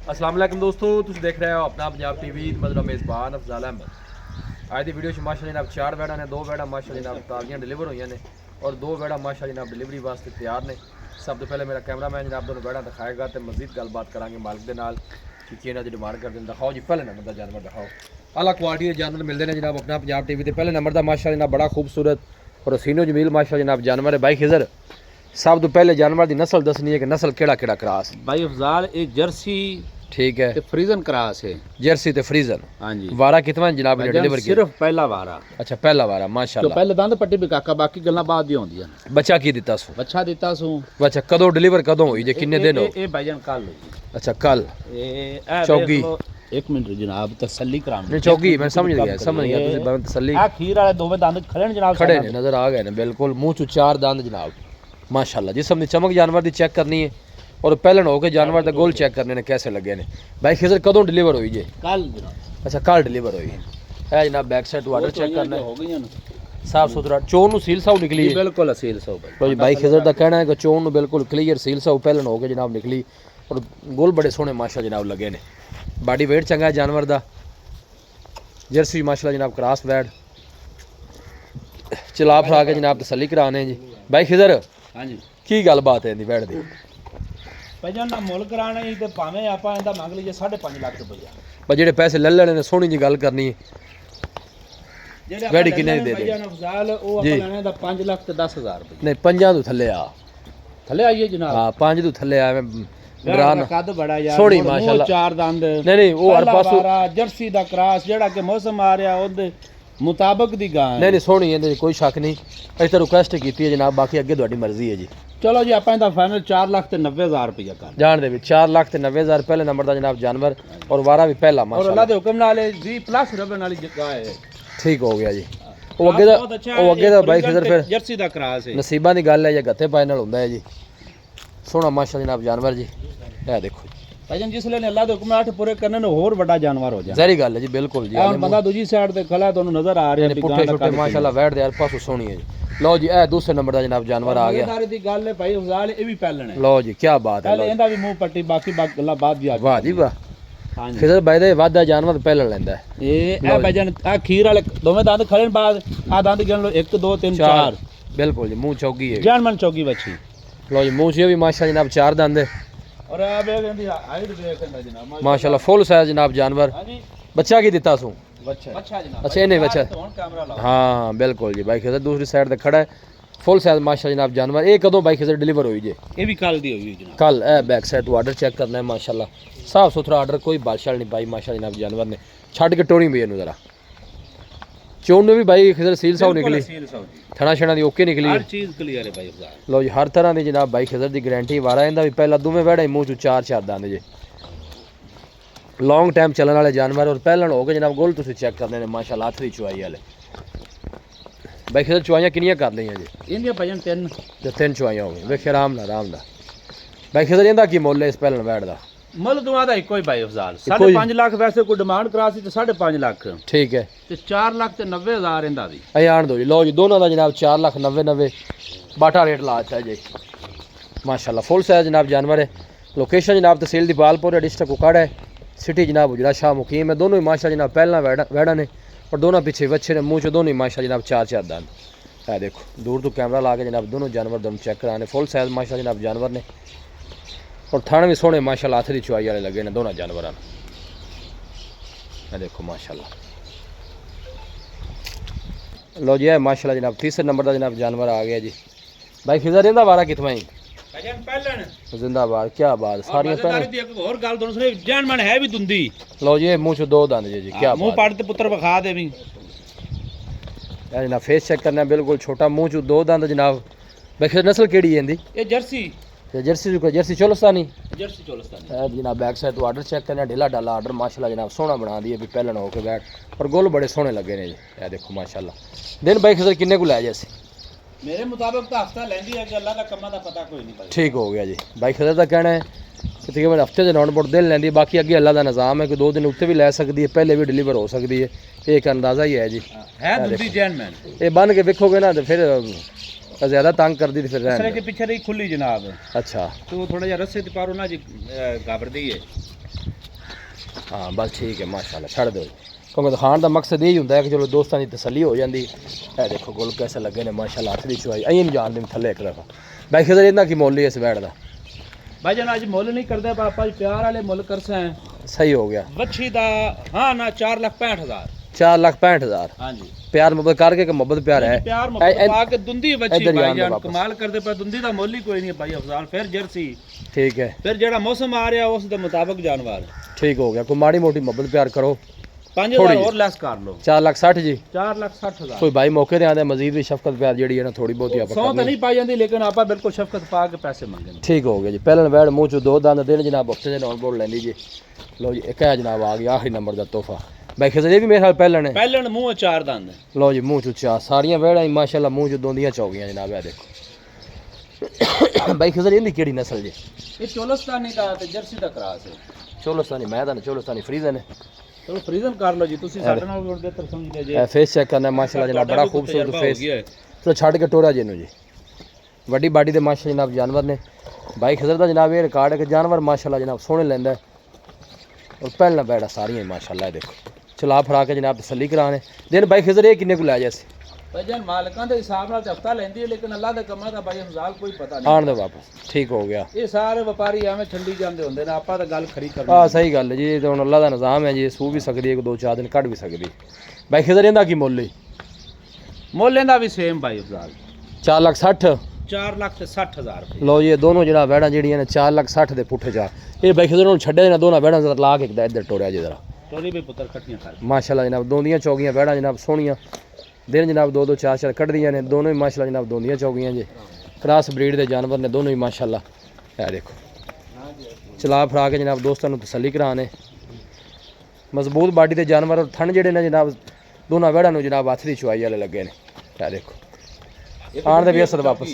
अस्सलाम वालेकुम दोस्तों, तुम देख रहे हो अपना पंजाब टीवी। मतलब मेज़बान अफजाल अहमद। आज की वीडियो माशाअल्लाह जनाब 4 बैड़ा ने, 2 बैड़ा माशाअल्लाह जनाब ताज़ियां डिलीवर हुई ने और 2 बैड़ा माशाअल्लाह जनाब डिलीवरी वास्ते तैयार ने। सब तो पहले मेरा कैमरामैन जनाब दोनों बैड़ा दिखाएगा तो मजीद गलबात करांगे मालिक के नाल कि इन्हों की डिमांड करते हैं। दिखाओ जी, पहले नंबर का जानवर दिखाओ। आला क्वालिटी के जानवर मिलते हैं जनाब अपना पंजाब टीवी ते। पहले नंबर का माशाअल्लाह जनाब बड़ा खूबसूरत और हसीनो जमील माशाअल्लाह जनाब जानवर है। भाई खिजर, सब तो पहले जानवर की नस्ल दसनी है कि नस्ल केड़ा केड़ा क्रास? भाई अफजाल एक जर्सी ठीक है ते फ्रीजन क्रास है। जर्सी ते फ्रीजन। हाँ जी, वारा कितना जनाब ने डिलीवर किया? सिर्फ पहला वारा। अच्छा, पहला वारा तो माशाअल्लाह। पहले दंद पट्टी भी काका, बाकी गल्लां बाद दी होंदियां। बच्चा की दिता सो? बच्चा दिता सू। अच्छा, कदों डिलीवर कदों हुई जे, किन्ने दिन हो? ए भाईजान कल हुई। अच्छा, कल ए चौकी। एक मिनट जनाब, तसल्ली करानी। नहीं चौकी, मैं समझ गया तुसी बात तसल्ली। आ खीर वाले दोवें दंद खड़े ने जनाब, खड़े ने, नजर आ गए ने बिल्कुल। मुंह चो 4 दंद जनाब माशाअल्लाह। जिसम दी चमक जानवर दी चेक करनी है और पहलन हो के जानवर दा गोल चेक करने ने कैसे लगे ने। भाई खिजर कदों डिलीवर हुई जे? कल जनाब। अच्छा, कल डिलीवर हुई है जनाब। बैक साइड वाटर चेक करना हो गई ना, साफ सुथरा। चोन नु सील साउ निकली है बिल्कुल असील सौ भाई। लो जी। भाई खिजर दा कहना है कि चोन नु बिल्कुल क्लियर सील साउ पहलन हो के जनाब निकली और गोल बड़े सोहने माशा जनाब लगे ने। बॉडी वेट चंगा है जानवर दा। जर्सी माशाल्लाह जनाब क्रॉस बैड चला फरा के जनाब तसल्ली कराने जी। भाई खिजर, हाँ जी की गल बात है बैठ दी? भाईजान ना मुल कराना ही ते भावें आपां इंदा मंग लीजिए 5.5 लाख रुपया। पर जेडे पैसे ले लेने ने सोहनी जी गल करनी है। वैडी किन्ने दी दे दे? भाईजान अफजाल ओ जी। आपां लेने दा 5 लाख ते 10,000 रुपया। नहीं 5 तो थल्ले आ। थले आइए जनाब। हां 5 तो थल्ले आ। मैं डराना कद बड़ा यार, सोहनी मुंह माशाल्लाह। चार दंद। नहीं वो हर पहला पासों वारा जर्सी दा क्रॉस जेड़ा कि मौसम आ रहा ओदे मुताबिक दी गां है। नहीं सोहनी है, कोई शक नहीं। असीं तो रिक्वेस्ट की है जनाब, बाकी अगे तुहाडी मर्जी है जी। चलो जी आपां इंदा फाइनल 4 लाख ते 90,000 रुपया कर जान दे भी 4 लाख ते 90,000 पहले नंबर दा जनाब जानवर और वारा भी पहला और अल्लाह माशाल्लाह। दे हुक्म नाल 20+ रबन वाली जगह है। ठीक हो गया जी। वो अगे दा भाई खिजर फिर जर्सी दा क्रॉस है। नसीबां दी गल है या गत्ते पाए नाल हुंदा है जी। सोहना माशाल्लाह जनाब जानवर जी। ए देखो भाईजान जिसले ने अल्लाह दे हुक्म 8 पूरे करने ने होर बड़ा जानवर हो जाए। ज़ाहिर गल है जी, बिल्कुल जी। ਹੁਣ ਬੰਦਾ ਦੂਜੀ ਸਾਈਡ ਤੇ ਖੜਾ ਤੁਹਾਨੂੰ ਨਜ਼ਰ ਆ ਰਿਹਾ ਵੀ पुट्ठे छुट्टे माशाल्लाह वैट दे यार पासों सोहनी है जी। लो जी, ए दूसरे नंबर दा जनाब जानवर आ गया। ਮਜ਼ੇਦਾਰੀ ਦੀ ਗੱਲ ਹੈ ਭਾਈ ਅਫਜ਼ਾਲ, ਇਹ ਵੀ ਪਹਿਲਣ ਹੈ। लो जी, क्या बात है। ਪਹਿਲੇ ਇਹਦਾ ਵੀ ਮੂੰਹ ਪੱਟੀ, ਬਾਕੀ ਗੱਲਾਂ ਬਾਅਦ ਦੀ ਆ ਗਈ। वाह जी वाह। ਹਾਂਜੀ खिजर भाई दे वादा जानवर पहले लेंदा है। ਇਹ ਭਾਈਜਾਨ ਆ ਖੀਰ ਵਾਲੇ ਦੋਵੇਂ ਦੰਦ ਖੜੇ ਨੇ, ਬਾਅਦ ਆ ਦੰਦ ਗਿਣ ਲਓ 1 2 3 4। बिल्कुल जी, मुंह चौकी है। ਜਾਨ ਮਨ ਚੌਕੀ ਬੱਚੀ। लो जी, मुंह से भी माशाल्लाह जनाब 4 दंद है। ਔਰ ਆ ਵੇਖ ਇਹਦੀ ਹਾਈਟ ਵੇਖ ਇਹਦਾ ਜਨਾਬ माशाल्लाह फुल साइज जनाब जानवर। ਹਾਂਜੀ बच्चा की दिता सू? ਬੱਚਾ ਬੱਚਾ ਜਨਾਬ। अच्छा इन्हें बच्चा। ਹੁਣ ਕੈਮਰਾ ਲਾਓ। हाँ बिल्कुल जी। भाई खिजर दूसरी साइड ते खड़ा है, फुल साइज माशाल्लाह जनाब जानवर। ये कदों भाई खिजर डिलीवर हुई जे? ਇਹ ਵੀ ਕੱਲ ਦੀ ਹੋਈ ਜਨਾਬ। कल। ए बैक साइड तो ऑर्डर चेक करना है माशाल्लाह, साफ सुथरा ऑर्डर, कोई बादशाह नहीं पाई माशाल्लाह जनाब जानवर ने। छड़ के टोरी भी जरा चोन में भी भाई खिजर सील साउ निकली, सील सौ जी। थना छना दी ओके निकली। हर चीज क्लियर है भाई अफजाल। लो जी, हर तरह की जनाब भाई खिजर की गारंटी। वारा इंदा भी पहला दुमे वैड़ा मुंह चो 4 दंद जे। लॉन्ग टाइम चलने वाले जानवर और पहलन हो गए जनाब गोल तुसी चेक करने ने माशाल्लाह। हाथ दी चुआई वाले भाई खिजर चुआइयां किनियां कर लियां जी? इंडिया भाईजान 3 जो 3 चुआइयां हो गई। वेखे आराम ना भाई खिजर इंदा की मुੱਲ है इस पहलन वैड़ दा? ਮੁੱਲ ਦੁਆ ਦਾ ਇੱਕੋ ਹੀ ਭਾਈ ਅਫਜ਼ਾਲ। 5.5 ਲੱਖ ਵੈਸੇ ਕੋਈ ਡਿਮਾਂਡ ਕਰਾ ਸੀ ਤੇ 5.5 ਲੱਖ ठीक है। ਤੇ 4 ਲੱਖ ਤੇ 90,000 ਇਹਦਾ ਵੀ। अं आन दो जी। लो जी, दोनों का जनाब 4,90,90 बाटा रेट ला अच्छा जी माशाल्लाह। फुल साइज जनाब जानवर है। लोकेशन जनाब तहसील दीपालपुर है, डिस्ट्रिक्ट कुकड़ है, सिटी जनाब उजरा शाह मुकीम है। दोनों ही माशा जनाब पहला वैड़ा ने और दोनों पीछे बच्चे ने। मुँह चो दोनों ही माशा जनाब 4 दंद है। देखो दूर तो कैमरा ला के जनाब दोनों जानवर दोनों चेक कराने। फुल साइज माशा जनाब जानवर ने और थाने भी सोहने माशाल्लाह। हाथ दी चुआई वाले लगे ने दोनों जानवरां। देखो माशाल्लाह। लो जी, है माशाल्लाह जनाब तीसरे नंबर का जनाब जानवर आ गया जी। भाई खिजर इंदा वारा कितवा ही? ਭਾਈਜਾਨ ਪਹਿਲਣ जिंदाबाद। क्या बात, सारी ਮਜ਼ੇਦਾਰੀ ਦੀ ਇੱਕ ਹੋਰ ਗੱਲ ਤੁਹਾਨੂੰ ਸੁਣੇ, ਜਾਨਮਨ ਹੈ ਵੀ ਦੁੰਦੀ। लो जी, मुंह चो 2 दंद जी। क्या ਮੂੰਹ बात ਪੜ ਤੇ ਪੁੱਤਰ ਵਿਖਾ ਦੇ ਵੀ। है जनाब। फेस चेक करना बिल्कुल छोटा, मुंह चो 2 दंद जनाब। भाई खिजर नस्ल केड़ी है इंदी? ਇਹ Jersey Jersey Cholistani Jersey Cholistani है जनाब। बैक साइड तो ऑर्डर चेक करना, ढीला डाला ऑर्डर माशाल्लाह जनाब। सोहना बना दिए भी पहलन हो के बैठ और गोल बड़े सोहने लगे ने जी। ये देखो माशाल्लाह। दिन भाई खिजर किन्ने को लै जैसे? मेरे मुताबिक तो हफ्ता लेंदी है कि अल्लाह का कम्मा दा पता कोई नहीं भाई। ठीक हो गया जी। भाई खिजर का कहना है कि तकरीबन हफ्ते के राउंड बोर्ड दिन लैंदी, बाकी अगे अल्लाह का निज़ाम है कि 2 दिन उत्ते भी लै सकती है, पहले भी डिलीवर हो सकती है। एक अंदाज़ा ही है जी। है दुंदी जैनमैन। ये बन के वेखोगे ना तो फिर ज़्यादा तंग कर दी फिर सर के पीछे रही खुली जनाब। अच्छा तो थोड़ा जिहा रस्से ते पारो ना जी घाबरदी है। हाँ बस ठीक है माशाल्लाह छड़ दो क्योंकि दिखाने का मकसद यही होंगे कि चलो दोस्तों की तसली हो जाती है। देखो गुल कैसे लगे ने माशाल्लाह हथ की चुवाई अं नहीं जानते थले एक दफ़ा भाई खिजर इन्ना की मोल ही इस बैठ का भाई जान अज मुल नहीं करते पापा जी प्यार वाले मुल करसे हैं सही हो गया वच्छी दा हाँ ना 4,65,000 4,65,000 हाँ जी प्यार मोहब्बत करके कि मोहब्बत प्यार है प्यार मोहब्बत पा के दुंदी बच्ची इधर ही भाई आंदे जान वापस। कमाल करते पर दुंदी दा मुल ही कोई नहीं भाई अफजाल फिर जर्सी ठीक है फिर जेड़ा मौसम आ रहा उस दे मुताबिक जानवर ठीक हो गया कोई माड़ी मोटी मोहब्बत प्यार करो 5,000 और लेस कर लो 4,60,000 जी 4,60,000 कोई भाई मौके ते आंदे मजीद भी शफकत प्यार जेड़ी है ना थोड़ी बहुत ही सौ तो नहीं पाई जाती लेकिन आप बिल्कुल शफकत पा के पैसे मंगे ठीक हो गया जी पहले बैठ मुँह चो दो दंद दिन जनाब हफ्ते से नॉन बोल लेंदी जी लो जी एक है जनाब आ गया आखिरी नंबर का तोहफा भाई खिजर ये भी मेरे ख्याल पहले ने पहले मुंह 4 दंद लो जी मुँह चो चार सारियां वेड़ा माशाल्लाह मुँह चो दोंदियां चौगियां जनाब है देखो भाई खिजर इनकी केड़ी नस्ल जी ये चोलस्तानी का ते जर्सी दा क्रॉस है चोलस्तानी मैदान चोलस्तानी फ्रीजन है चलो फ्रीजन कर लो जी तुसी साडे नाल भी बेहतर समझदे जे फेस चेक करना माशाल्लाह जनाब बड़ा खूबसूरत फेस तो छड़ के टोरा जी जी वड्डी बाडी दे माशाल्लाह जनाब जानवर ने भाई खिजर दा जनाब ये रिकॉर्ड है कि जानवर माशाल्लाह जनाब सोहने लैंदा है और पहला बैड़ा सारियां माशाल्लाह है देखो चला फड़ा के जनाब तसल्ली कराने दिन भाई खिजर ये किन्ने को लै जैसे भाई जान मालिकां दे हिसाब नाल हफ्ता लेंदी है लेकिन अल्लाह दे कमां दा भाई हजाल कोई पता नहीं आन दे वापस ठीक हो गया ये सारे व्यापारी एवें छंडी जांदे हुंदे ने आपा तां गल खरी करनी हाँ सही गल है जी तो हुण अल्लाह दा निज़ाम है जी सू भी सकदी है कि 2-4 दिन कट भी सकदी भाई खिजर इहदा की मुੱਲ मोलें दा भी सेम भाई हजाल 4,60,000 4,60,000 लो ये दोनों जरा वैड़ा जी ने 4,60,000 दे पुठे जा ये भाई खिजर छड्डे ना दोनों वैड़ा जरा ला के इधर टोरिया जी जरा टोली भी पुत्र कट्टियां कर माशाल्लाह जनाब दोंदियां चौगियां वैड़ा जनाब सोहनियां दिन जनाब 2-2 4-4 कट दियां ने दोनों ही माशाल्लाह जनाब दोंदियां चौगियां जी क्रॉस ब्रीड के जानवर ने दोनों ही माशाल्लाह है देखो चला फड़ा के जनाब दोस्तों तसल्ली कराने मजबूत बाडी के जानवर और थन जेडे ने जनाब दोनों वैड़ा नूं जनाब हथ की चुवाई वाले लगे ने है देखो आन दे भी असर वापस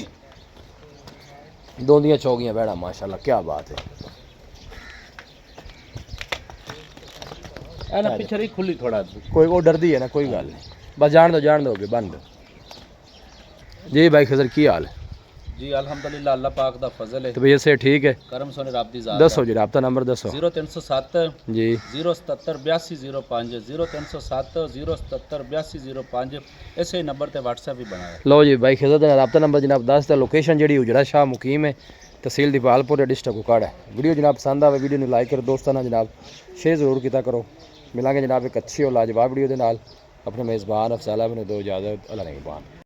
दोंदियां चौगियां वैड़ा माशाल्लाह क्या बात है ए ना पिछड़ी खुली थोड़ा कोई वो डरदी है ना कोई गल नहीं बस जान दो कि बन दो जी भाई खिजर की हाल है जी अल्हम्दुलिल्लाह अल्लाह पाक दा फजल है तबीयत से ठीक है करम सोने रब दी जात दसो जी राब्ता नंबर दसो 0307 जी 077 8205 0307 077 8205 इसे नंबर ते व्हाट्सएप भी बनाया लो जी भाई खिजर का राब्ता नंबर जनाब 10 दा लोकेशन जी उजड़ा शाह मुकीम है तहसील दीपालपुर डिस्ट्रिक्ट कुकाड़ है वीडियो जनाब पसंद आवे वीडियो ने लाइक करो दोस्तों जनाब शेयर जरूर किया करो मिलांगे जनाब एक अच्छी और लाजवाब वीडियो के नाल अपने मेज़बान अफसाला मैंने दो इजाज़त अल्लाह निगहबान।